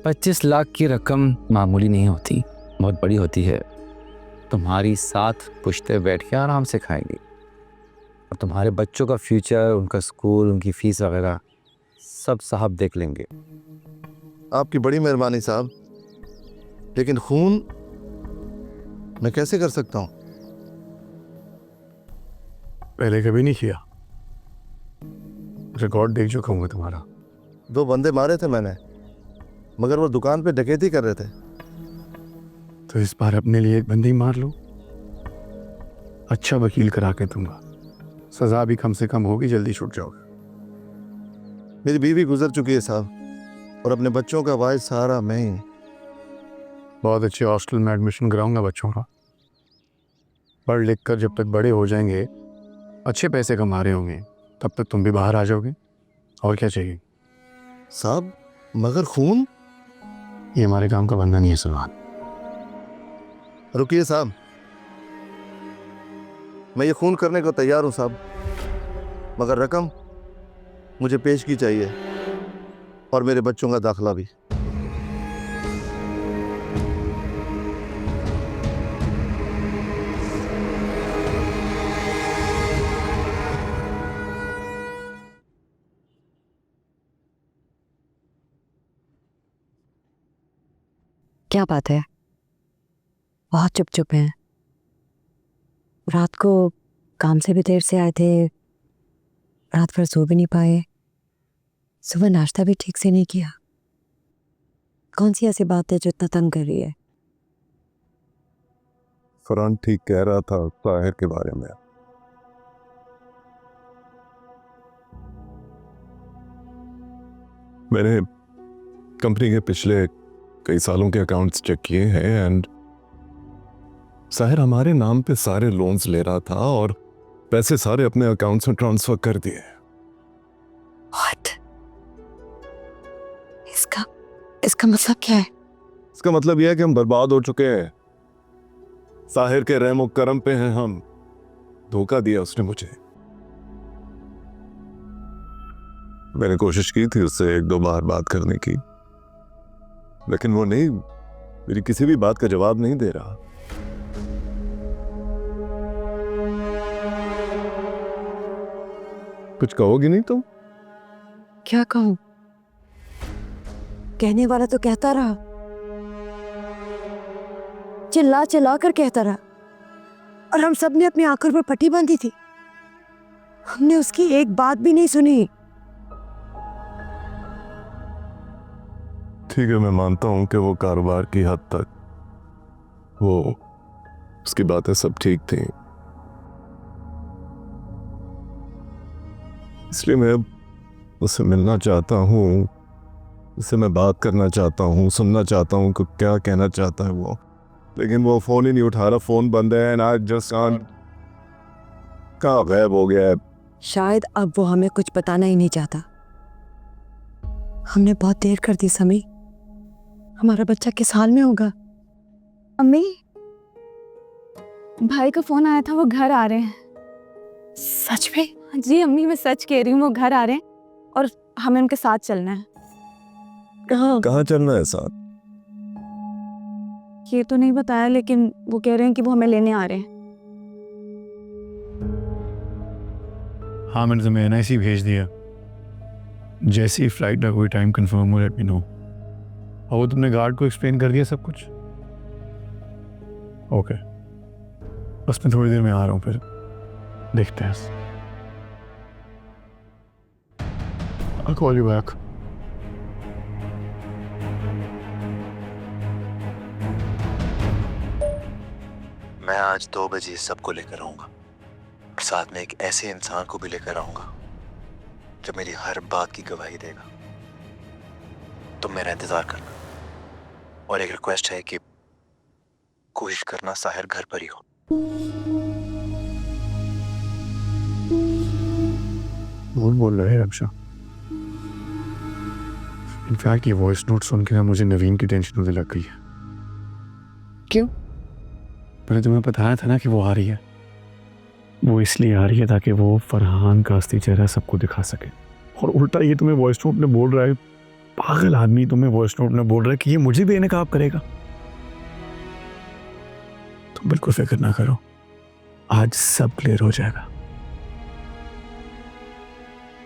25 लाख की रकम मामूली नहीं होती, बहुत बड़ी होती है। तुम्हारी साथ पुश्ते बैठ के आराम से खाएंगे और तुम्हारे बच्चों का फ्यूचर, उनका स्कूल, उनकी फीस वगैरह सब साहब देख लेंगे। आपकी बड़ी मेहरबानी साहब, लेकिन खून मैं कैसे कर सकता हूँ? पहले कभी नहीं किया। रिकॉर्ड देख चुका हूँ मैं तुम्हारा। 2 बंदे मारे थे मैंने, मगर वो दुकान पे डकैती कर रहे थे। तो इस बार अपने लिए एक बंदी मार लो, अच्छा वकील करा के दूंगा, सजा भी कम से कम होगी, जल्दी छूट जाओगे। मेरी बीवी गुजर चुकी है साहब, और अपने बच्चों का वारिस सहारा मैं ही। बहुत अच्छे हॉस्टल में एडमिशन कराऊंगा बच्चों का। पढ़ लिख कर जब तक बड़े हो जाएंगे, अच्छे पैसे कमा रहे होंगे, तब तक तुम भी बाहर आ जाओगे। और क्या चाहिए साहब, मगर खून? ये हमारे काम का बंदा नहीं है सलमान। रुकिए साहब, मैं ये खून करने को तैयार हूं साहब, मगर रकम मुझे पेश की चाहिए, और मेरे बच्चों का दाखिला भी। क्या बात है, बहुत चुप चुप हैं। रात को काम से भी देर से आए थे, रात भर सो भी नहीं पाए, सुबह नाश्ता भी ठीक से नहीं किया। कौन सी ऐसी बात है जो इतना तंग कर रही है? फरहान ठीक कह रहा था ताहिर के बारे में। मैंने कंपनी के पिछले कई सालों के अकाउंट्स चेक किए हैं एंड साहिर हमारे नाम पे सारे लोन्स ले रहा था और पैसे सारे अपने अकाउंट्स में ट्रांसफर कर दिए। What? इसका मतलब क्या है? इसका मतलब यह है कि हम बर्बाद हो चुके हैं। साहिर के रहमो करम पे हैं हम। धोखा दिया उसने मुझे। मैंने कोशिश की थी उससे 1-2 बार बात करने की, लेकिन वो नहीं, मेरी किसी भी बात का जवाब नहीं दे रहा। कुछ कहोगी नहीं तुम? क्या कहूं? कहने वाला तो कहता रहा, चिल्ला चिल्ला कर कहता रहा, और हम सब ने अपनी आंखों पर पट्टी बांधी थी। हमने उसकी एक बात भी नहीं सुनी। ठीक है, मैं मानता हूं कि वो कारोबार की हद तक वो उसकी बातें सब ठीक थी, इसलिए मैं उससे मिलना चाहता हूं, उससे मैं बात करना चाहता हूं, सुनना चाहता हूं कि क्या कहना चाहता है वो, लेकिन वो फोन ही नहीं उठा रहा। फोन बंद है, आज जस्ट कहाँ गायब हो गया है। शायद अब वो हमें कुछ बताना ही नहीं चाहता। हमने बहुत देर कर दी समी। हमारा बच्चा किस हाल में होगा? अम्मी, भाई का फोन आया था, वो घर आ रहे हैं। सच में? जी अम्मी, मैं सच कह रही हूँ, वो घर आ रहे हैं और हमें उनके साथ चलना है। कहाँ चलना है साथ? ये तो नहीं बताया, लेकिन वो कह रहे हैं कि वो हमें लेने आ रहे हैं। हाँ, मैंने तुम्हें NIC भेज दिया। जैसी फ्लाइट का कोई टाइम कंफर्म हो, लेट मी नो। और वो तुमने गार्ड को एक्सप्लेन कर दिया सब कुछ? ओके, बस मैं थोड़ी देर में आ रहा हूँ, फिर देखते हैं। I'll call you back. मैं आज 2 बजे सबको लेकर आऊंगा, और साथ में एक ऐसे इंसान को भी लेकर आऊंगा जो मेरी हर बात की गवाही देगा। तुम मेरा इंतजार करना, और एक रिक्वेस्ट है कि कोशिश करना साहिर घर पर ही हो। बोल रहे हैं रक्षा। इनफैक्ट ये वॉइस नोट सुन के ना मुझे नवीन की टेंशन होने लग गई है। क्यों? मैंने तुम्हें बताया था ना कि वो आ रही है। वो इसलिए आ रही है ताकि वो फरहान का असली चेहरा सबको दिखा सके, और उल्टा ये तुम्हें वॉइस नोट में बोल रहा है पागल आदमी तुम्हें वॉइस नोट में बोल रहा है कि ये मुझे भी इनकार करेगा। तुम बिल्कुल फिक्र ना करो, आज सब क्लियर हो जाएगा।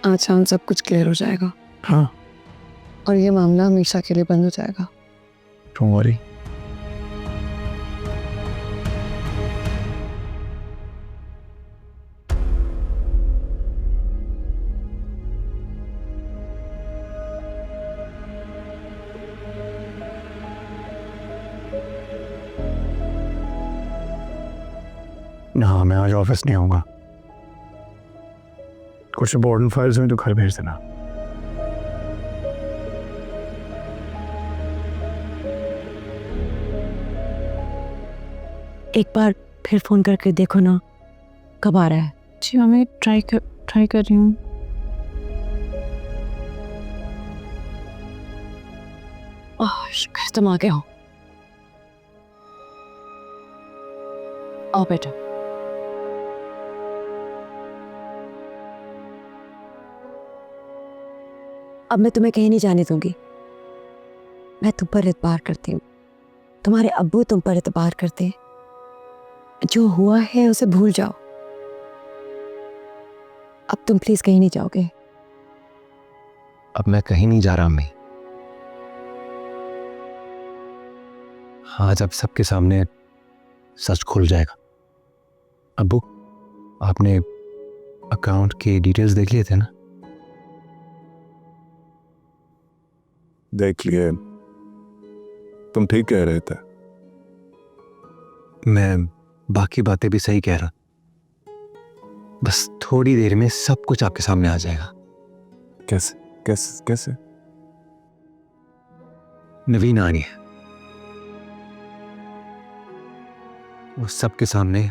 आज शाम सब कुछ क्लियर हो जाएगा हाँ, और ये मामला हमेशा के लिए बंद हो जाएगा। Don't worry. ना, मैं आज ऑफिस नहीं आऊंगा। कुछ इम्पोर्टेंट फाइल्स हुई तो घर भेज देना। एक बार फिर फोन करके देखो ना कब आ रहा है। जी मम्मी, ट्राई कर रही हूँ। शुक्र तुम आ गए हो। आओ बेटा। अब मैं तुम्हें कहीं नहीं जाने दूंगी। मैं तुम पर एतबार करती हूँ, तुम्हारे अब्बू तुम पर एतबार करते हैं। जो हुआ है उसे भूल जाओ। अब तुम प्लीज कहीं नहीं जाओगे। अब मैं कहीं नहीं जा रहा अम्मी। आज अब सबके सामने सच खुल जाएगा। अब्बू, आपने अकाउंट के डिटेल्स देख लिए थे ना? देख लिए। तुम ठीक कह रहे थे। मैं बाकी बातें भी सही कह रहा, बस थोड़ी देर में सब कुछ आपके सामने आ जाएगा। कैसे कैसे कैसे? नवीन आ रही है, वो सबके सामने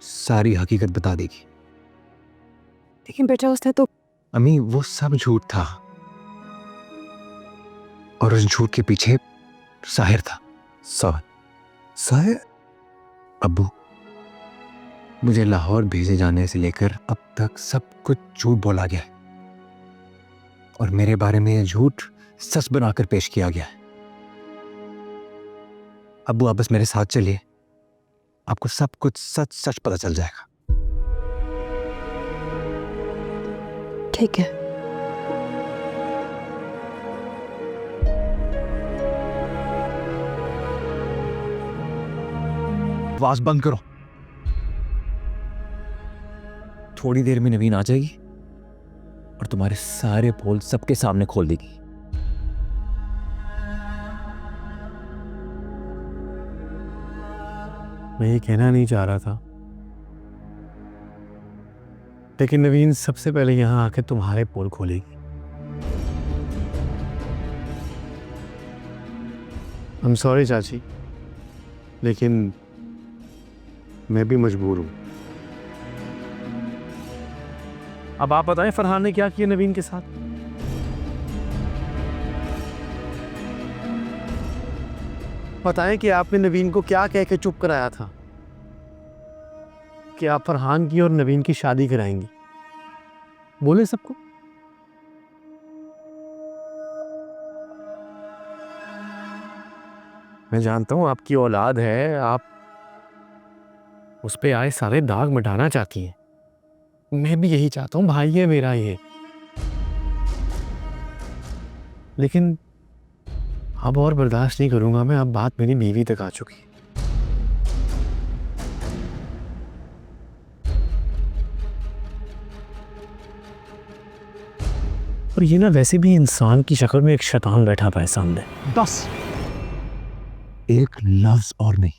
सारी हकीकत बता देगी। लेकिन बेटा उसने तो अम्मी, वो सब झूठ था और उस झूठ के पीछे साहिर था। साहिर? अब्बू, मुझे लाहौर भेजे जाने से लेकर अब तक सब कुछ झूठ बोला गया है और मेरे बारे में यह झूठ सच बनाकर पेश किया गया है। अब्बू, आप बस मेरे साथ चलिए, आपको सब कुछ सच सच पता चल जाएगा। ठीक है। आवाज बंद करो। थोड़ी देर में नवीन आ जाएगी और तुम्हारे सारे पोल सबके सामने खोल देगी। मैं ये कहना नहीं चाह रहा था, लेकिन नवीन सबसे पहले यहां आके तुम्हारे पोल खोलेगी। I'm सॉरी चाची, लेकिन मैं भी मजबूर हूं। अब आप बताएं फरहान ने क्या किया नवीन के साथ? बताएं कि आपने नवीन को क्या कह के चुप कराया था कि आप फरहान की और नवीन की शादी कराएंगी। बोले सबको। मैं जानता हूं आपकी औलाद है, आप उस पे आए सारे दाग मिटाना चाहती हैं। मैं भी यही चाहता हूं, भाई है मेरा ये। लेकिन अब और बर्दाश्त नहीं करूंगा मैं, अब बात मेरी बीवी तक आ चुकी है। और ये ना वैसे भी इंसान की शक्ल में एक शैतान बैठा हुआ है सामने। बस एक लफ्ज और नहीं।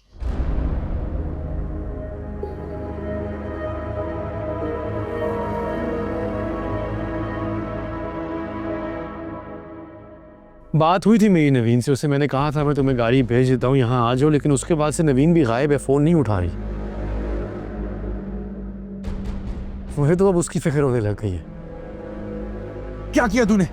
बात हुई थी मेरी नवीन से, उसे मैंने कहा था मैं तुम्हें गाड़ी भेज देता हूँ, यहाँ आ जाओ, लेकिन उसके बाद से नवीन भी गायब है, फ़ोन नहीं उठा रही। मुझे तो अब उसकी फिक्र होने लग गई है। क्या किया तूने?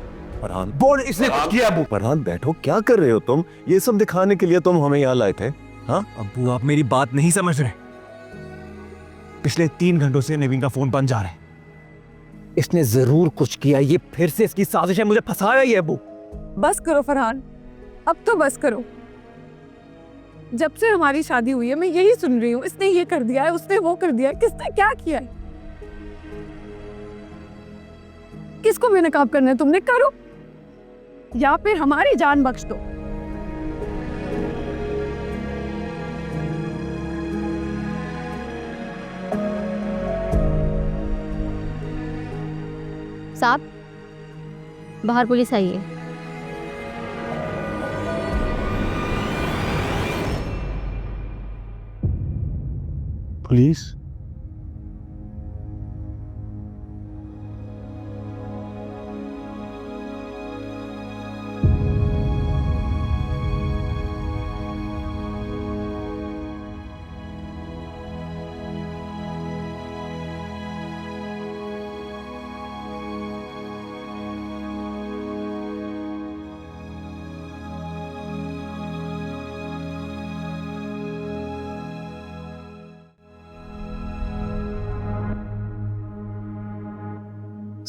फरहान, बोल, इसने कुछ किया? अब्बू, फरहान बैठो, क्या कर रहे हो तुम? ये सब दिखाने के लिए तुम हमें यहाँ लाए थे? हाँ अब्बू, आप मेरी बात नहीं समझ रहे। पिछले 3 घंटों से नवीन का फोन बंद जा रहा है। इसने जरूर कुछ किया, ये फिर से इसकी साजिश है, मुझे फंसाया ही है। अब्बू, बस करो फरहान, अब तो बस करो। जब से हमारी शादी हुई है मैं यही सुन रही हूँ, इसने ये कर दिया है, उसने वो कर दिया है। किसने क्या किया है? किसको बेनकाब करना है तुमने? करो, या फिर हमारी जान बख्श दो। साहब, बाहर पुलिस आई है। पुलिस?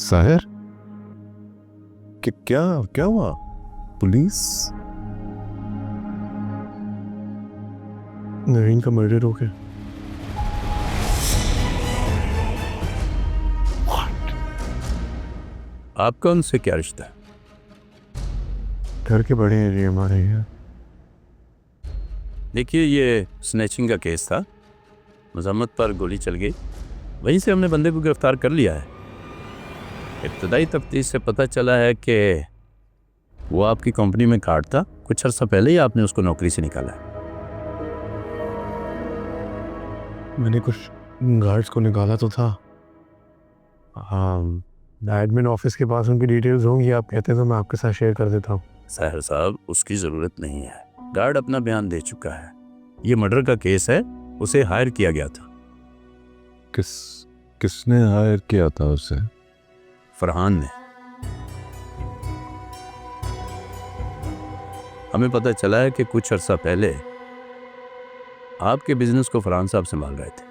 साहिर, क्या क्या हुआ? पुलिस? नवीन का मर्डर हो गया। आपका उनसे क्या रिश्ता है? घर के बड़े हैं जी हमारे यहाँ। देखिए, ये स्नैचिंग का केस था, मजम्मत पर गोली चल गई, वहीं से हमने बंदे को गिरफ्तार कर लिया है। इब्तदाई तफ्तीश से पता चला है कि वो आपकी कंपनी में कार्ड था, कुछ अर्सा पहले ही आपने उसको नौकरी से निकाला है। मैंने कुछ गार्ड्स को निकाला तो था। हाँ, एडमिन ऑफिस के पास उनकी डिटेल्स होंगी, आप कहते हैं तो मैं आपके साथ शेयर कर देता हूँ। साहिर साहब, उसकी ज़रूरत नहीं है, गार्ड अपना बयान दे चुका है। ये मर्डर का केस है, उसे हायर किया गया था। किसने हायर किया था उसे? फरहान ने। हमें पता चला है कि कुछ अर्सा पहले आपके बिजनेस को फरहान साहब संभाल रहे थे,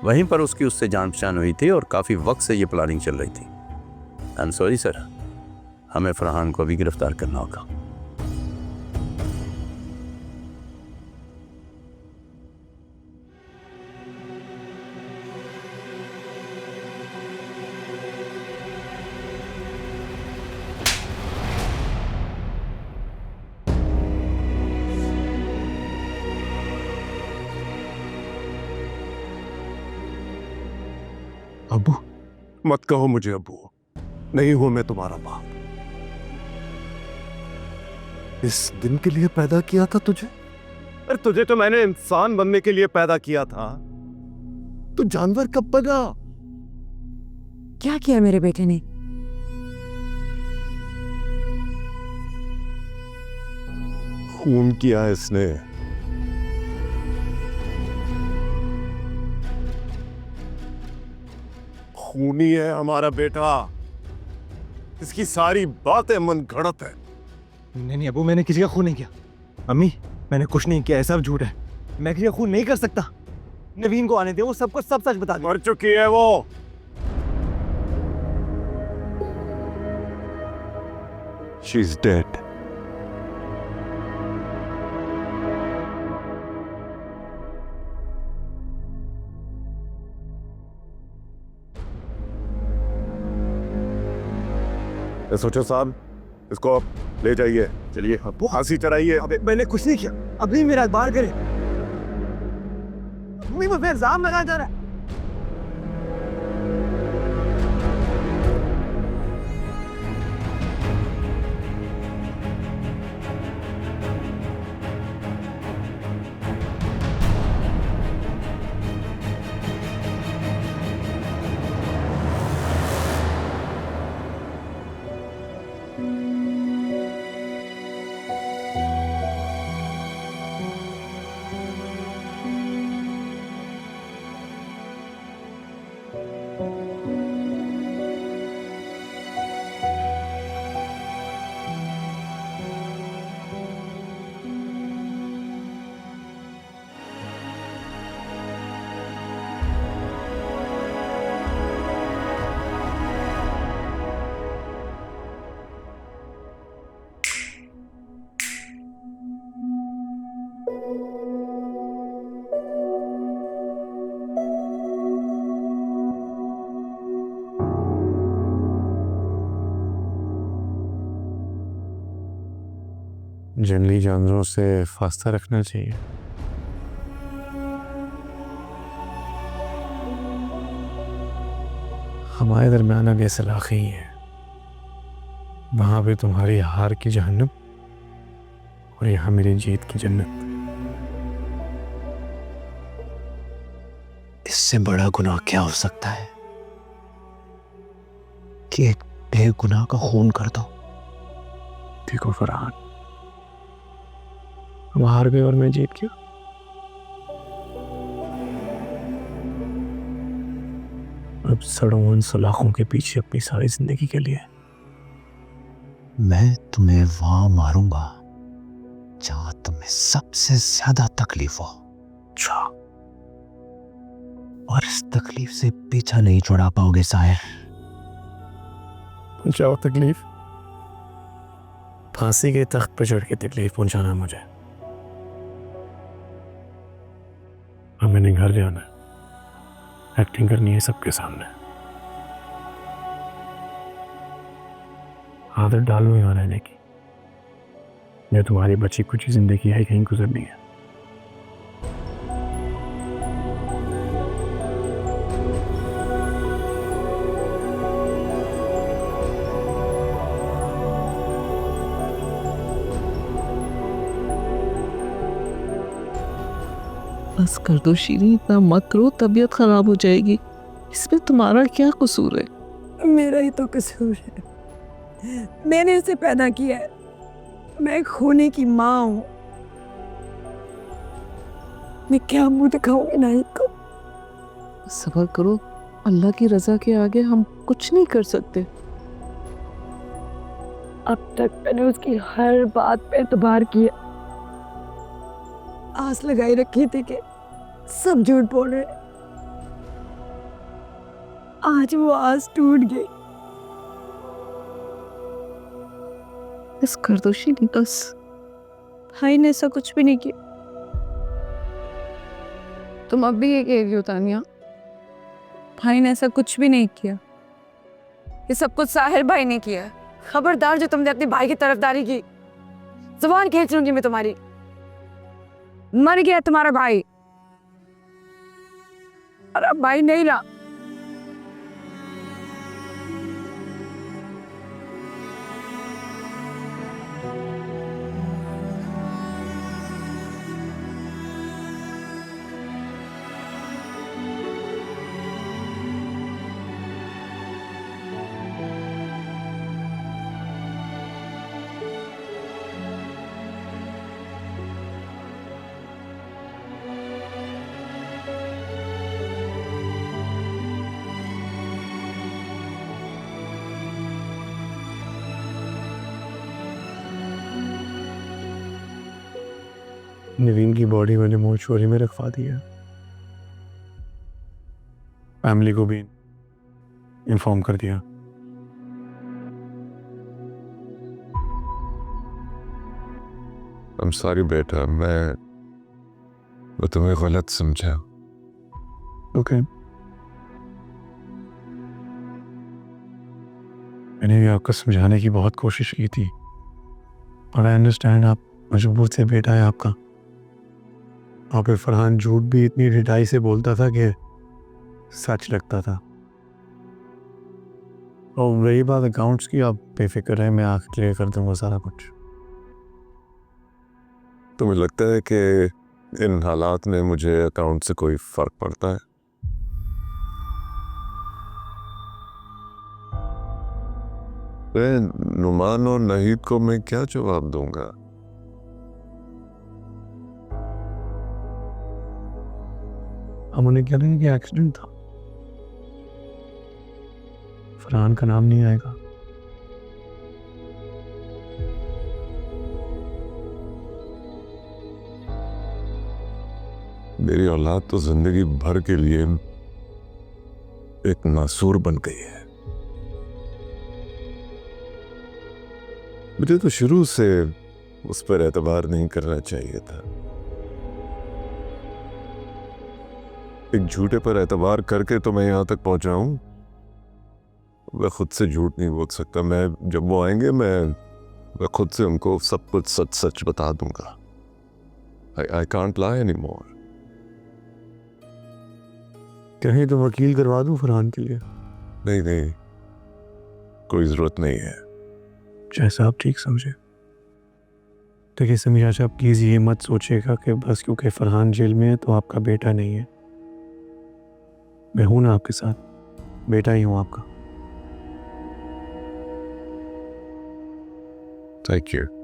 वहीं पर उसकी उससे जान पहचान हुई थी और काफ़ी वक्त से ये प्लानिंग चल रही थी। आई एम सॉरी सर, हमें फरहान को अभी गिरफ्तार करना होगा। अबू? मत कहो मुझे अबू, नहीं हूं मैं तुम्हारा बाप। इस दिन के लिए पैदा किया था तुझे? अरे तुझे तो मैंने इंसान बनने के लिए पैदा किया था, तू जानवर कब बना? क्या किया मेरे बेटे ने? खून किया है इसने। खूनी है हमारा बेटा, इसकी सारी बातें मन गढ़त है। नहीं अबू, मैंने किसी का खून नहीं किया। अम्मी, मैंने कुछ नहीं किया है, सब झूठ है। मैं किसी का खून नहीं कर सकता। नवीन को आने दे, वो सबको सब सच बता दे। मर चुकी है वो। She is dead. सोचो साहब, इसको आप ले जाइए, चलिए फांसी चढ़ाइए। अबे मैंने कुछ नहीं किया, अभी मेरा बाहर करे। अम्मी, मुझे इल्जाम लगाया जा रहा है। जंगली जानवरों से फासला रखना चाहिए। हमारे दरमियान अब ऐसे इलाके ही हैं, वहां पे तुम्हारी हार की जहन्नम और यहाँ मेरी जीत की जन्नत। इससे बड़ा गुनाह क्या हो सकता है कि एक बेगुनाह का खून कर दो। देखो फरहान, हम हार गए और मैं जीत गया। अब सड़ों उन सलाखों के पीछे अपनी सारी जिंदगी के लिए। मैं तुम्हें वहां मारूंगा जहां तुम्हें सबसे ज्यादा तकलीफ हो। अच्छा, और इस तकलीफ से पीछा नहीं छुड़ा पाओगे साहिर। पहुंचाओ तकलीफ, फांसी के तख्त पर चढ़ के तकलीफ पहुंचाना मुझे। अब मैंने घर जाना है, एक्टिंग करनी है सबके सामने। आदत डालो यहाँ रहने की, ये तुम्हारी बची कुछ जिंदगी है, कहीं गुजरनी है। बस कर दो शीरी, इतना मत करो, तबीयत खराब हो जाएगी। इसमें तुम्हारा क्या कसूर है? मेरा ही तो कसूर है, मैंने इसे पैदा किया है, मैं एक होने की माँ हूँ। मैं क्या मुंह दिखाऊंगी नाहिद को? सब्र करो, अल्लाह की रजा के आगे हम कुछ नहीं कर सकते। अब तक मैंने उसकी हर बात पे एतबार किया, आस लगाई रखी थी कि सब झूठ बोल रहे। आज वो आस टूट गई। बस कर दो शीरी, बस। भाई ने ऐसा कुछ भी नहीं किया। तुम अब भी ये कह रही हो तानिया? भाई ने ऐसा कुछ भी नहीं किया। ये सब कुछ साहिर भाई ने किया। खबरदार जो तुमने अपने भाई की तरफदारी की, जुबान खींच लूंगी मैं तुम्हारी। मर गया तुम्हारा भाई और अब भाई नहीं रहा। नवीन की बॉडी मैंने मोर्चुरी में रखवा दी है। फैमिली को भी इन्फॉर्म कर दिया। I'm sorry बेटा, मैं तुम्हें गलत समझा। ओके, मैंने भी आपको समझाने की बहुत कोशिश की थी, और आई अंडरस्टैंड आप मजबूर से बेटा है आपका। वहाँ पे फरहान झूठ भी इतनी ढिठाई से बोलता था कि सच लगता था। और रही बात अकाउंट्स की, आप बेफिक्र रहे, मैं आके क्लियर कर दूंगा सारा कुछ। तुम्हें लगता है कि इन हालात में मुझे अकाउंट से कोई फर्क पड़ता है? नुमान और नहीद को मैं क्या जवाब दूंगा? हम उन्हें कह रहे हैं कि एक्सीडेंट था, फरहान का नाम नहीं आएगा। मेरी औलाद तो जिंदगी भर के लिए एक नासूर बन गई है। मुझे तो शुरू से उस पर एतबार नहीं करना चाहिए था। एक झूठे पर एतबार करके तो मैं यहां तक पहुंचा हूं। मैं खुद से झूठ नहीं बोल सकता। मैं जब वो आएंगे मैं मैं खुद से उनको सब कुछ सच सच बता दूंगा। I can't lie any more. कहीं तो वकील करवा दूं फरहान के लिए? नहीं नहीं, कोई जरूरत नहीं है। जैसा आप ठीक समझे। देखिए समीर चाचा, आप प्लीज़ ये मत सोचिएगा कि बस क्योंकि फरहान जेल में है तो आपका बेटा नहीं है। मैं हूं ना आपके साथ, बेटा ही हूं आपका। Thank you.